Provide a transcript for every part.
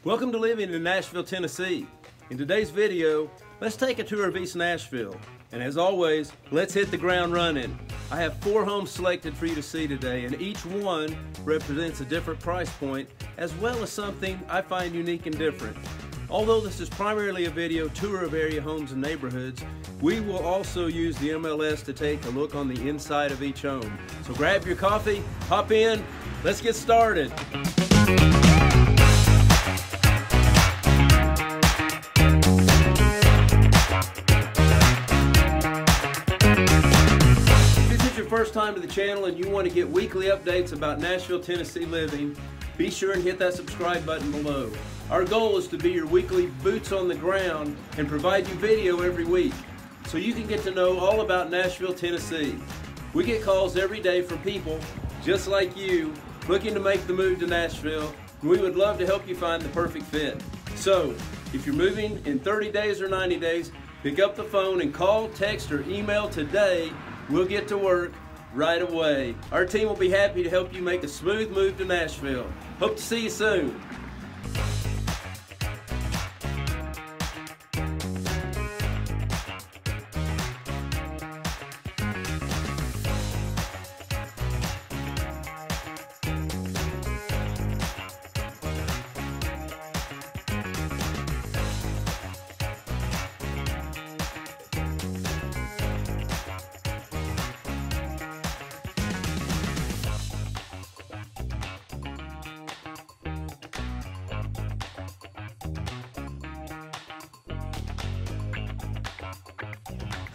Welcome to living in Nashville, Tennessee. In today's video, let's take a tour of East Nashville. And as always, let's hit the ground running. I have 4 homes selected for you to see today, and each one represents a different price point, as well as something I find unique and different. Although this is primarily a video tour of area homes and neighborhoods, we will also use the MLS to take a look on the inside of each home. So grab your coffee, hop in, let's get started. First time to the channel and you want to get weekly updates about Nashville, Tennessee living, be sure and hit that subscribe button below. Our goal is to be your weekly boots on the ground and provide you video every week so you can get to know all about Nashville, Tennessee. We get calls every day from people just like you looking to make the move to Nashville, and we would love to help you find the perfect fit. So if you're moving in 30 days or 90 days, pick up the phone and call, text, or email today. We'll get to work right away. Our team will be happy to help you make a smooth move to Nashville. Hope to see you soon.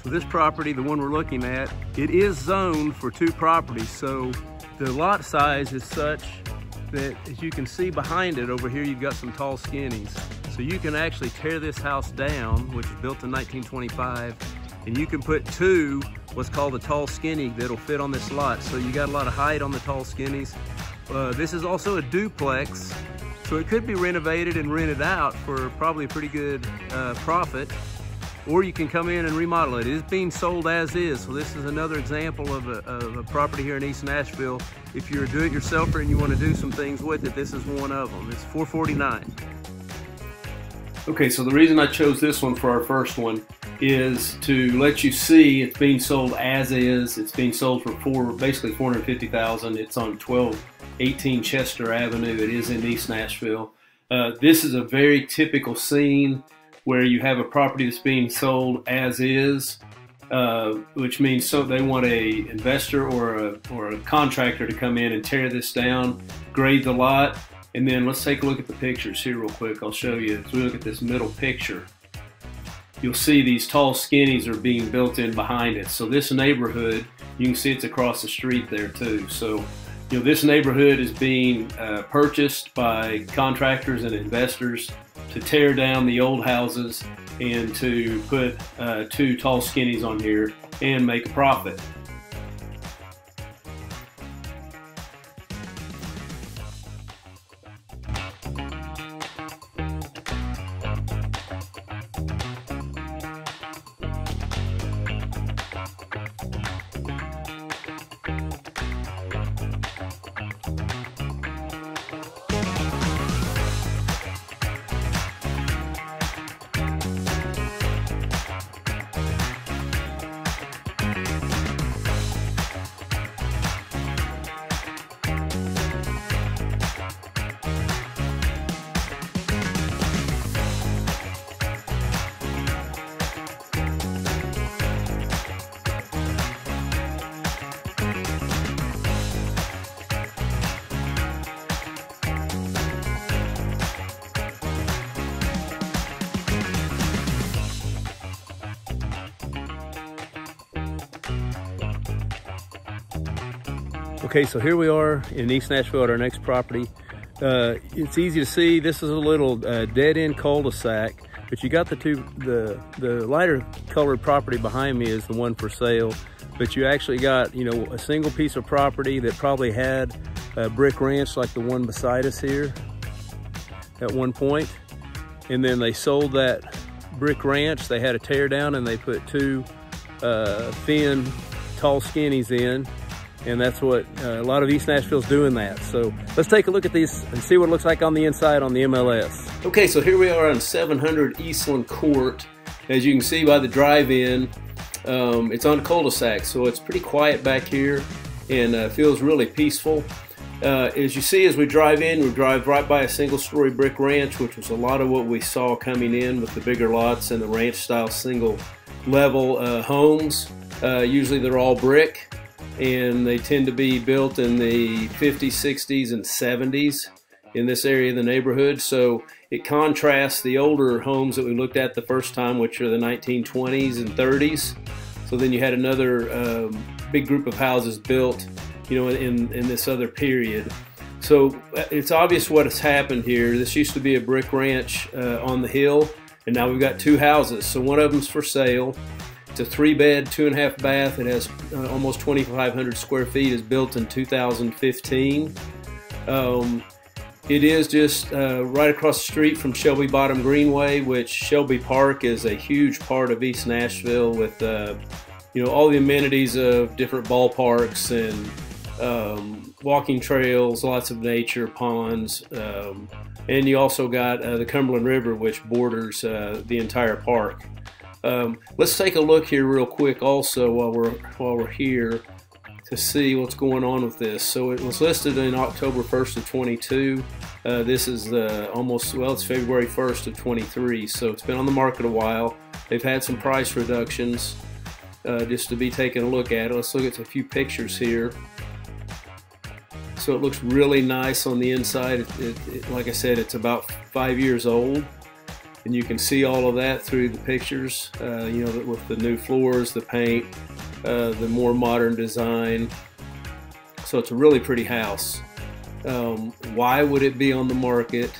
So this property, the one we're looking at, it is zoned for 2 properties. So the lot size is such that, as you can see behind it over here, you've got some tall skinnies. So you can actually tear this house down, which was built in 1925, and you can put 2 what's called a tall skinny that'll fit on this lot. So you got a lot of height on the tall skinnies. This is also a duplex, so it could be renovated and rented out for probably a pretty good profit. Or you can come in and remodel it. It is being sold as is. So this is another example of a property here in East Nashville. If you're a do-it-yourselfer and you want to do some things with it, this is one of them. It's $449. Okay, so the reason I chose this one for our first one is to let you see it's being sold as is. It's being sold for basically $450,000. It's on 1218 Chester Avenue. It is in East Nashville. This is a very typical scene where you have a property that's being sold as is, which means so they want a investor or a contractor to come in and tear this down, grade the lot, and then let's take a look at the pictures here real quick. I'll show you. As we look at this middle picture, you'll see these tall skinnies are being built in behind it. So this neighborhood, you can see it's across the street there too. So you know, this neighborhood is being purchased by contractors and investors to tear down the old houses and to put 2 tall skinnies on here and make a profit. Okay, so here we are in East Nashville at our next property. It's easy to see this is a little dead-end cul-de-sac, but you got the lighter colored property behind me is the one for sale, but you actually got, you know, a single piece of property that probably had a brick ranch like the one beside us here at one point, and then they sold that brick ranch. They had a tear down and they put 2 thin tall skinnies in, And that's what a lot of East Nashville's doing that. So let's take a look at these and see what it looks like on the inside on the MLS. Okay, so here we are on 700 Eastland Court. As you can see by the drive-in, it's on cul-de-sac, so it's pretty quiet back here and feels really peaceful. As you see, as we drive in, we drive right by a single-story brick ranch, which was a lot of what we saw coming in with the bigger lots and the ranch-style single-level homes. Usually they're all brick, and they tend to be built in the 50s, 60s, and 70s in this area of the neighborhood. So it contrasts the older homes that we looked at the first time, which are the 1920s and 30s. So then you had another big group of houses built, you know, in this other period. So it's obvious what has happened here. This used to be a brick ranch on the hill, and now we've got two houses. So one of them's for sale. It's a 3-bed, 2.5 bath. It has almost 2,500 square feet. It's built in 2015. It is just right across the street from Shelby Bottom Greenway, which Shelby Park is a huge part of East Nashville with you know, all the amenities of different ballparks and walking trails, lots of nature, ponds, and you also got the Cumberland River, which borders the entire park. Let's take a look here real quick also while we're here to see what's going on with this. So it was listed in October 1st of 22. This is it's February 1st of 23, so it's been on the market a while. They've had some price reductions just to be taking a look at it. Let's look at a few pictures here. So it looks really nice on the inside. Like I said, it's about 5 years old, and you can see all of that through the pictures, you know, with the new floors, the paint, the more modern design. So it's a really pretty house. Why would it be on the market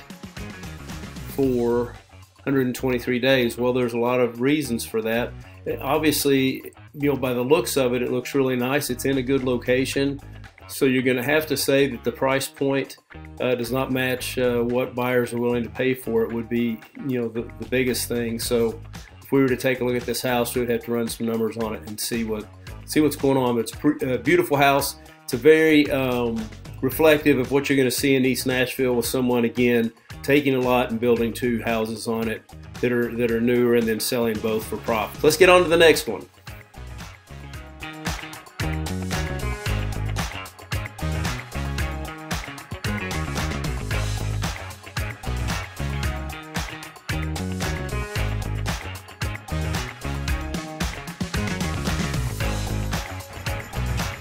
for 123 days? Well, there's a lot of reasons for that. Obviously, you know, by the looks of it, it looks really nice. It's in a good location. So you're going to have to say that the price point does not match what buyers are willing to pay for it would be, you know, the biggest thing. So if we were to take a look at this house, we would have to run some numbers on it and see what's going on. But it's a beautiful house. It's a very reflective of what you're going to see in East Nashville, with someone, again, taking a lot and building two houses on it that are newer and then selling both for profit. Let's get on to the next one.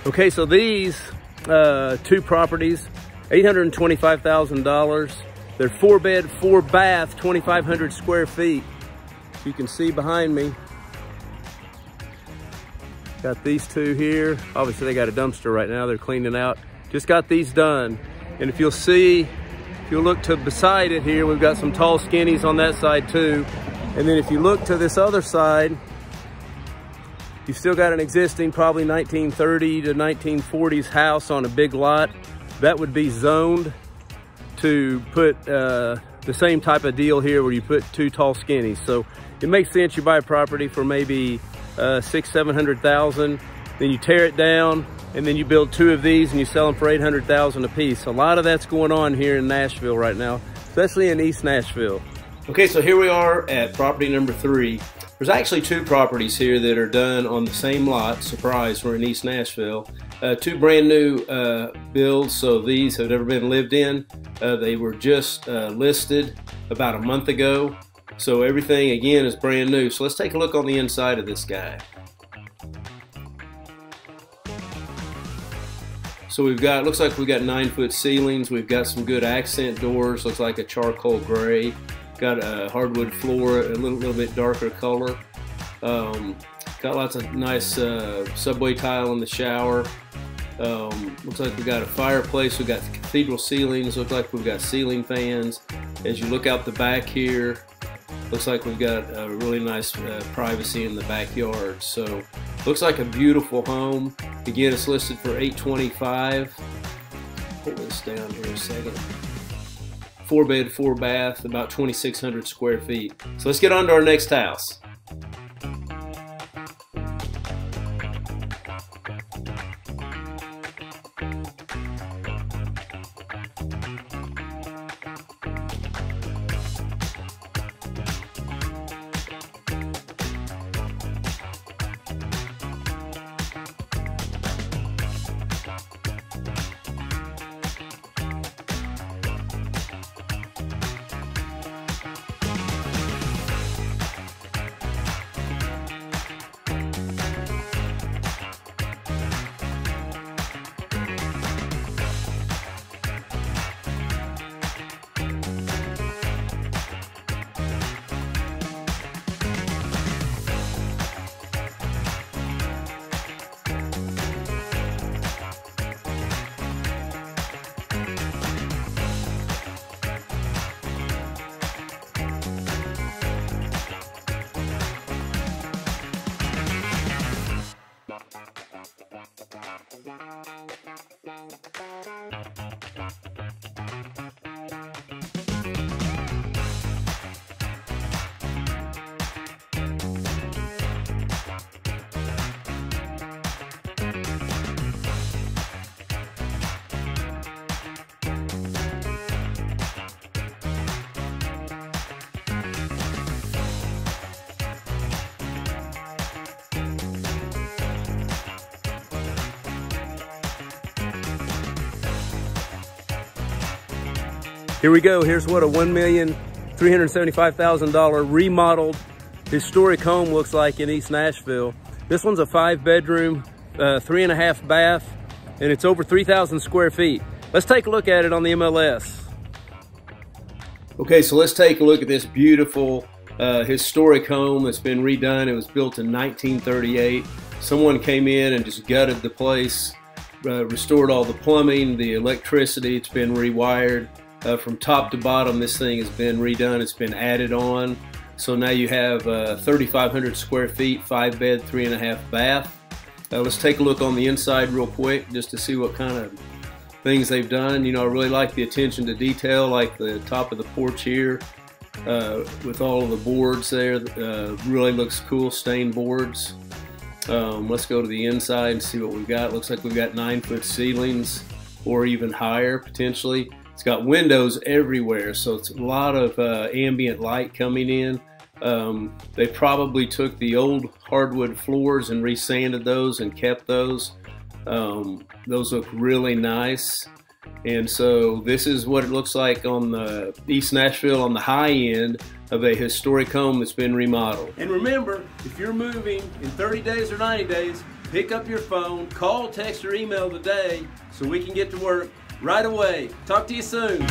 Okay, so these two properties, $825,000. They're 4-bed, 4-bath, 2,500 square feet. You can see behind me. Got these two here. Obviously they got a dumpster right now. They're cleaning out. Just got these done. And if you'll see, if you look to beside it here, we've got some tall skinnies on that side too. And then if you look to this other side, you've still got an existing, probably 1930 to 1940s house on a big lot. That would be zoned to put the same type of deal here where you put two tall skinnies. So it makes sense you buy a property for maybe $600,000-700,000, then you tear it down, and then you build two of these and you sell them for $800,000 a piece. A lot of that's going on here in Nashville right now, especially in East Nashville. Okay, so here we are at property number 3. There's actually two properties here that are done on the same lot. Surprise, we're in East Nashville. Two brand new builds, so these have never been lived in. They were just listed about a month ago. So everything, again, is brand new. So let's take a look on the inside of this guy. So we've got, looks like we've got 9-foot ceilings. We've got some good accent doors. Looks like a charcoal gray. Got a hardwood floor, a little bit darker color. Got lots of nice subway tile in the shower. Looks like we've got a fireplace. We've got cathedral ceilings. Looks like we've got ceiling fans. As you look out the back here, looks like we've got a really nice privacy in the backyard. So looks like a beautiful home. Again, it's listed for $825,000. Pull this down here a second. 4-bed, 4-bath, about 2,600 square feet. So let's get on to our next house. Here we go. Here's what a $1,375,000 remodeled historic home looks like in East Nashville. This one's a 5-bedroom, 3.5 bath, and it's over 3,000 square feet. Let's take a look at it on the MLS. Okay, so let's take a look at this beautiful historic home that's been redone. It was built in 1938. Someone came in and just gutted the place, restored all the plumbing, the electricity. It's been rewired from top to bottom. This thing has been redone. It's been added on. So now you have 3,500 square feet, 5-bed, 3.5 bath. Let's take a look on the inside real quick just to see what kind of things they've done. You know, I really like the attention to detail, like the top of the porch here with all of the boards there. Really looks cool, stained boards. Let's go to the inside and see what we've got. Looks like we've got 9-foot ceilings or even higher potentially. It's got windows everywhere, so it's a lot of ambient light coming in. They probably took the old hardwood floors and resanded those and kept those. Those look really nice. And so this is what it looks like on the East Nashville on the high end of a historic home that's been remodeled. And remember, if you're moving in 30 days or 90 days, pick up your phone, call, text, or email today so we can get to work right away. Talk to you soon.